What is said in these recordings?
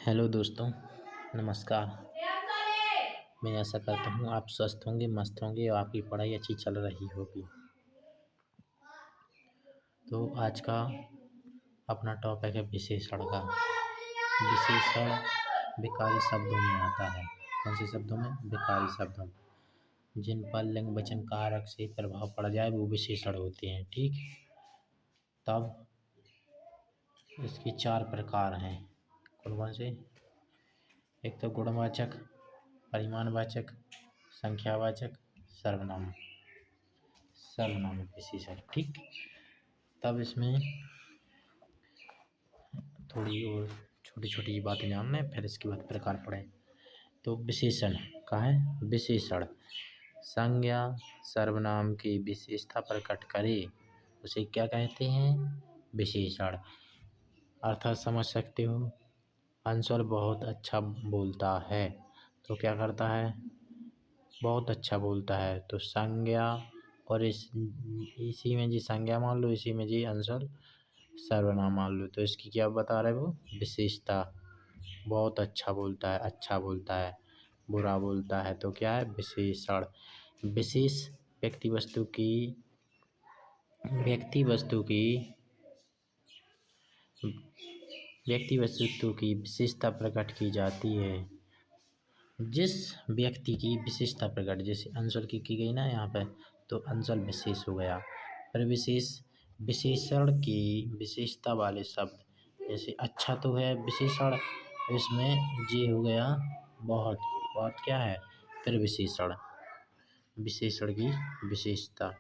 Hello दोस्तों, नमस्कार। मैं आशा करता हूँ आप स्वस्थ होंगे, मस्त होंगे और आपकी पढ़ाई अच्छी चल रही होगी। तो आज का अपना टॉपिक है विशेषण का। विशेषण विकारी शब्दों में आता है। कौन से शब्दों में? विकारी शब्दों, जिन पर लिंग वचन कारक से प्रभाव पड़ जाए वो विशेषण होते हैं। ठीक, तब इसके 4 प्रकार हैं। कौन कौन से? एक तो गुणवाचक, परिमाणवाचक, संख्यावाचक, सर्वनाम विशेषण। ठीक, तब इसमें थोड़ी और छोटी छोटी बातें जान लें, फिर इसके बाद प्रकार पढ़ें। तो विशेषण का है। विशेषण संज्ञा सर्वनाम की विशेषता प्रकट करे उसे क्या कहते हैं? विशेषण। अर्थात समझ सकते हो, अंशुल बहुत अच्छा बोलता है तो क्या करता है? बहुत अच्छा बोलता है। तो संज्ञा और इसी में जी संज्ञा मान लो, इसी में जी अंशुल सर्वनाम मान लो। तो इसकी क्या बता रहे वो? विशेषता। बहुत अच्छा बोलता है, बुरा बोलता है तो क्या है? विशेषण। विशेष व्यक्ति वस्तु की विशेषता प्रकट की जाती है। जिस व्यक्ति की विशेषता प्रकट, जैसे अंशुल की गई ना यहाँ पे, तो अंशुल विशेष हो गया। पर विशेषण की विशेषता वाले शब्द, जैसे अच्छा तो है विशेषण, इसमें जे हो गया बहुत क्या है? फिर विशेषण की विशेषता।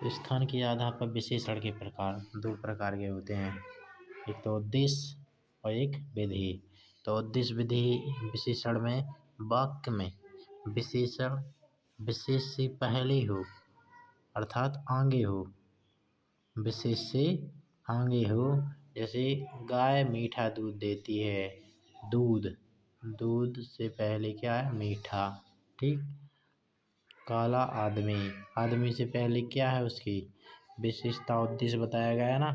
स्थान के आधार पर विशेषण के प्रकार 2 प्रकार के होते हैं। एक तो उद्देश्य और एक विधेय। तो उद्देश्य विधेय विशेषण में वाक्य में विशेषण विशेष से पहले हो, अर्थात आगे हो, विशेष से आगे हो। जैसे गाय मीठा दूध देती है, दूध से पहले क्या है? मीठा। ठीक, काला आदमी से पहले क्या है? उसकी विशेषता उद्देश्य बताया गया ना,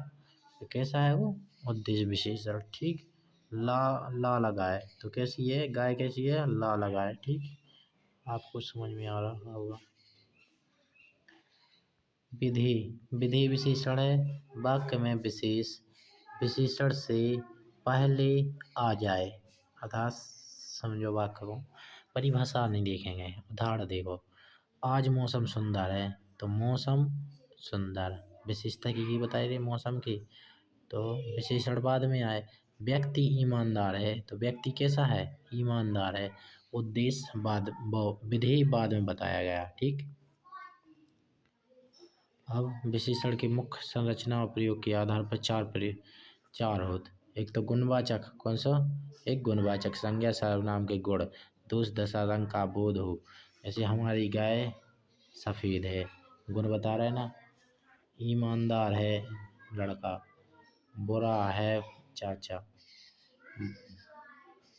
तो कैसा है वो? उद्देश्य विशेषण। ठीक, लाल गाय तो कैसी है? गाय कैसी है? लाल गाय। ठीक, आपको समझ में आ रहा होगा। विधेय विशेषण है वाक्य में विशेषण से पहले आ जाए, अर्थात समझो वाक्य को, परिभाषा नहीं देखेंगे। उदाहरण देखो, आज मौसम सुंदर है तो मौसम सुंदर, विशेषता की बताई रही मौसम की, तो विशेषण बाद में आए। व्यक्ति ईमानदार है तो व्यक्ति कैसा है? ईमानदार है। उद्देश्य बाद, विधेय बाद में बताया गया। ठीक, अब विशेषण के मुख्य संरचना और प्रयोग के आधार पर चार होते। एक तो गुणवाचक, कौन सा? एक गुणवाचक, संज्ञा सर्वनाम के गुण, दोष दशा रंग का बोध हो। जैसे हमारी गाय सफेद है, गुण बता रहे ना। ईमानदार है लड़का, बुरा है चाचा,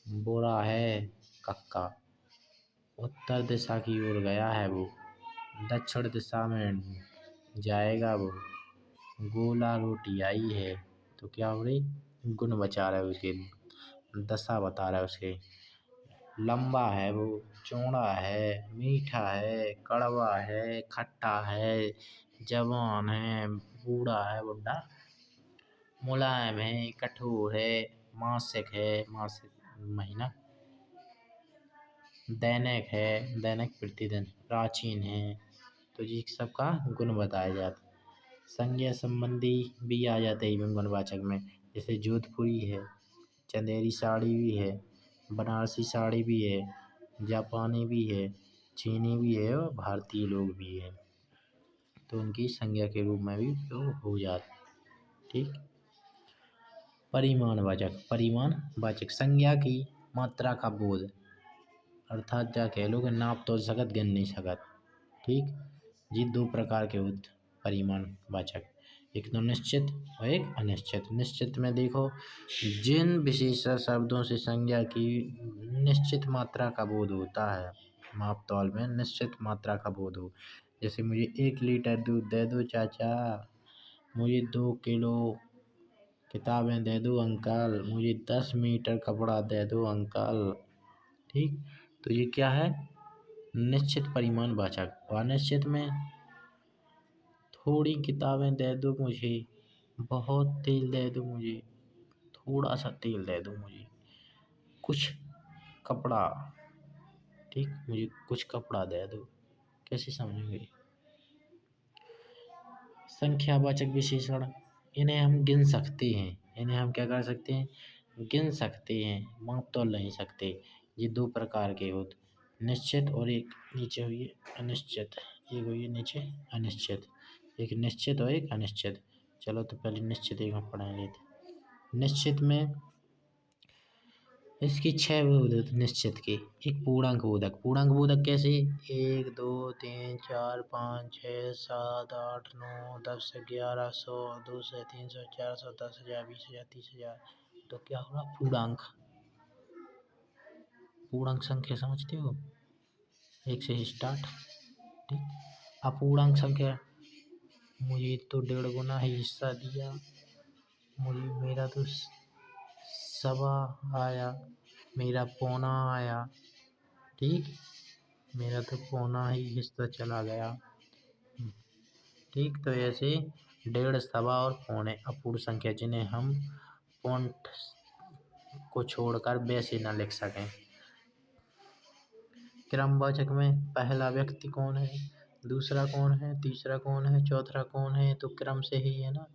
बुरा है कक्का, उत्तर दिशा की ओर गया है वो, दक्षिण दिशा में जाएगा वो, गोला रोटी आई है। तो क्या हो रही? गुण बचा रहा है उसके, दशा बता रहा है उसके। लंबा है वो, चौड़ा है, मीठा है, कड़वा है, खट्टा है, जवान है, बूढ़ा है, बुढ़ा, मुलायम है, कठोर है, मासिक महीना, दैनिक प्रतिदिन, प्राचीन है। तो जी सबका गुण बताया जाता है। संज्ञा संबंधी भी आ जाते हैं गुणवाचक में। जैसे जोधपुरी है, चंदेरी साड़ी भी है, बनारसी साड़ी भी है, जापानी भी है, चीनी भी है और भारतीय लोग भी है। तो उनकी संज्ञा के रूप में भी तो हो जाता। ठीक, परिमाणवाचक संज्ञा की मात्रा का बोध, अर्थात क्या कह लो कि नाप तोल सकत गिन नहीं सकत। ठीक, ये 2 प्रकार के होते परिमाणवाचक, एक तो निश्चित और एक अनिश्चित। निश्चित में देखो, जिन विशेष शब्दों से संज्ञा की निश्चित मात्रा का बोध होता है, माप तौल में निश्चित मात्रा का बोध हो। जैसे मुझे 1 लीटर दूध दे दो चाचा, मुझे 2 किलो किताबें दे दो अंकल, मुझे 10 मीटर कपड़ा दे दो अंकल। ठीक, तो ये क्या है, निश्चित परिमाणवाचक। और अनिश्चित में थोड़ी किताबें दे दो मुझे, बहुत तेल दे दो मुझे, थोड़ा सा तेल दे दो मुझे, कुछ कपड़ा, ठीक, मुझे कुछ कपड़ा दे दो। कैसे समझेंगे। संख्यावाचक विशेषण, इन्हें हम गिन सकते हैं, इन्हें हम क्या कर सकते हैं, गिन सकते हैं, माप तो नहीं सकते। ये दो प्रकार के होते, निश्चित और एक नीचे हुई अनिश्चित, एक हुई नीचे अनिश्चित, एक निश्चित और एक अनिश्चित। चलो तो पहले निश्चित एक हम पढ़ा लेते। निश्चित में इसकी 6 बोध होते निश्चित के। एक पूर्णांक बोधक, पूर्णांक बोधक कैसे, 1 2 3 4 5 6 7 8 9 10 11 100 200 300 400 10,000 20,000 30,000। तो क्या होगा, पूर्णांक, पूर्णांक संख्या समझते हो, एक से स्टार्ट। ठीक, अपूर्णांक संख्या, मुझे तो 1.5 गुना ही हिस्सा दिया, मुझे मेरा तो सवा आया, मेरा पौना आया, ठीक, मेरा तो पौना ही हिस्सा चला गया। ठीक, तो ऐसे 1.5, सवा और पौने अपूर्ण संख्या, जिन्हें हम पॉइंट को छोड़कर वैसे न लिख सकें। क्रमवाचक में पहला व्यक्ति कौन है, दूसरा कौन है, तीसरा कौन है, चौथा कौन है, तो क्रम से ही है ना।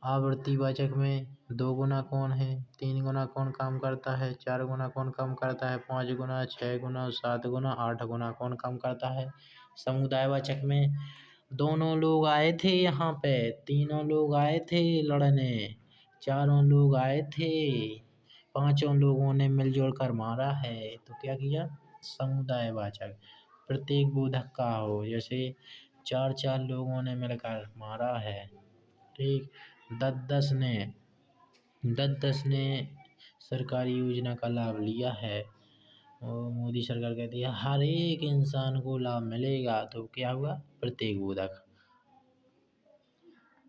आवर्तीवाचक में 2 गुना कौन है, 3 गुना कौन काम करता है, 4 गुना कौन काम करता है, 5 गुना, 6 गुना, 7 गुना, 8 गुना कौन काम करता है। समुदायवाचक में दोनों लोग आए थे यहाँ पे, तीनों लोग आए थे लड़ने, चारों लोग आए थे, पांचों लोगों ने मिलजुल कर मारा है। तो क्या किया, समुदायवाचक। प्रत्येक बोधक का हो, जैसे 4 लोगों ने मिलकर मारा है। ठीक, दस दस ने सरकारी योजना का लाभ लिया है, और मोदी सरकार कहती है हर एक इंसान को लाभ मिलेगा। तो क्या हुआ, प्रत्येक बोधक,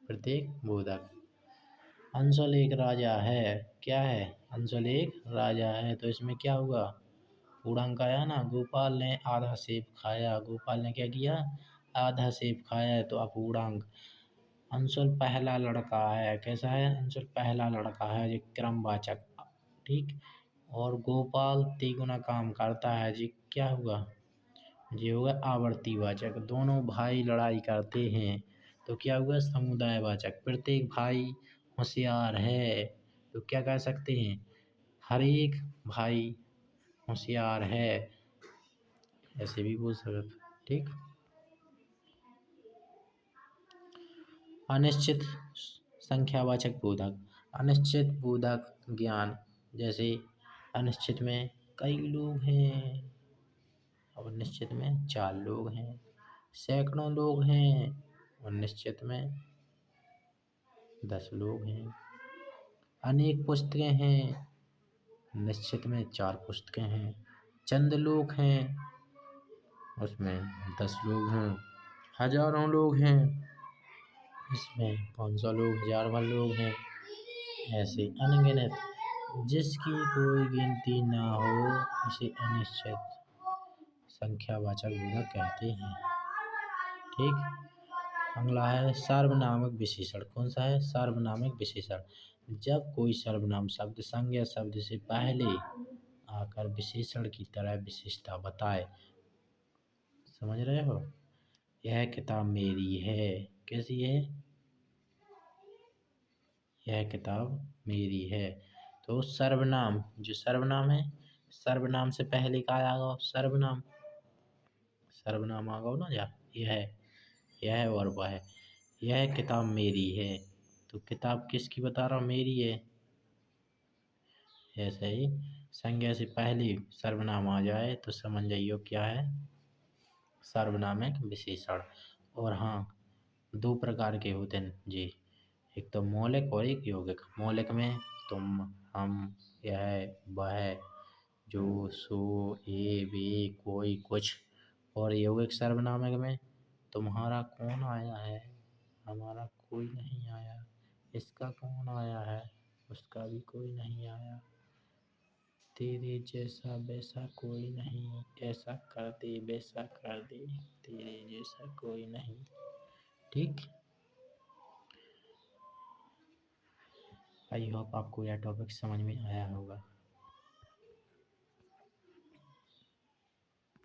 प्रत्येक बोधक। अंशुल एक राजा है, क्या है, अंशुल एक राजा है, तो इसमें क्या हुआ, पूर्णांक आया ना। गोपाल ने आधा सेब खाया, गोपाल ने क्या किया, आधा सेब खाया है, तो अपूर्णांक। अंशुल पहला लड़का है, कैसा है, अंशुल पहला लड़का है, ये क्रमवाचक। ठीक, और गोपाल तिगुना काम करता है, जी क्या हुआ, ये होगा आवर्तीवाचक। दोनों भाई लड़ाई करते हैं, तो क्या हुआ, समुदायवाचक। प्रत्येक भाई होशियार है, तो क्या कह सकते हैं, हर एक भाई होशियार है, ऐसे भी बोल सकते। ठीक, अनिश्चित संख्यावाचक बोधक, अनिश्चित बोधक ज्ञान, जैसे अनिश्चित में कई लोग हैं, और निश्चित में 4 लोग हैं, सैकड़ों लोग हैं, और निश्चित में 10 लोग हैं, अनेक पुस्तकें हैं, निश्चित में 4 पुस्तकें हैं, चंद लोग हैं, उसमें 10 लोग हैं, हजारों लोग हैं, इसमें 500 लोग, 1000 लोग हैं, ऐसे अनगिनत, जिसकी कोई गिनती ना हो उसे अनिश्चित संख्यावाचक बोधक कहते हैं। ठीक, अगला है सार्वनामिक विशेषण। कौन सा है, सार्वनामिक विशेषण, जब कोई सर्वनाम शब्द संज्ञा शब्द से पहले आकर विशेषण की तरह विशेषता बताए। समझ रहे हो, यह किताब मेरी है, कैसी है, यह किताब मेरी है। तो सर्वनाम, जो सर्वनाम है, सर्वनाम से पहले क्या आएगा, सर्वनाम, सर्वनाम आएगा ना, जा यह और वह, यह किताब मेरी है, तो किताब किसकी बता रहा हूँ, मेरी है। ऐसे ही संज्ञा से पहले सर्वनाम आ जाए तो समझ जाइयो क्या है, सर्वनामिक विशेषण। और हाँ, 2 प्रकार के होते हैं जी, एक तो मौलिक और एक यौगिक। मौलिक में तुम, हम, यह, वह, जो, सो, ये, वे, कोई, कुछ। और यौगिक सर्वनामिक में तुम्हारा कौन आया है, हमारा कोई नहीं आया, इसका कौन आया है, उसका भी कोई नहीं आया। तेरे जैसा वैसा कोई नहीं, ऐसा कर दे वैसा कर दे, तेरे जैसा कोई नहीं। ठीक। आई होप आपको यह टॉपिक समझ में आया होगा।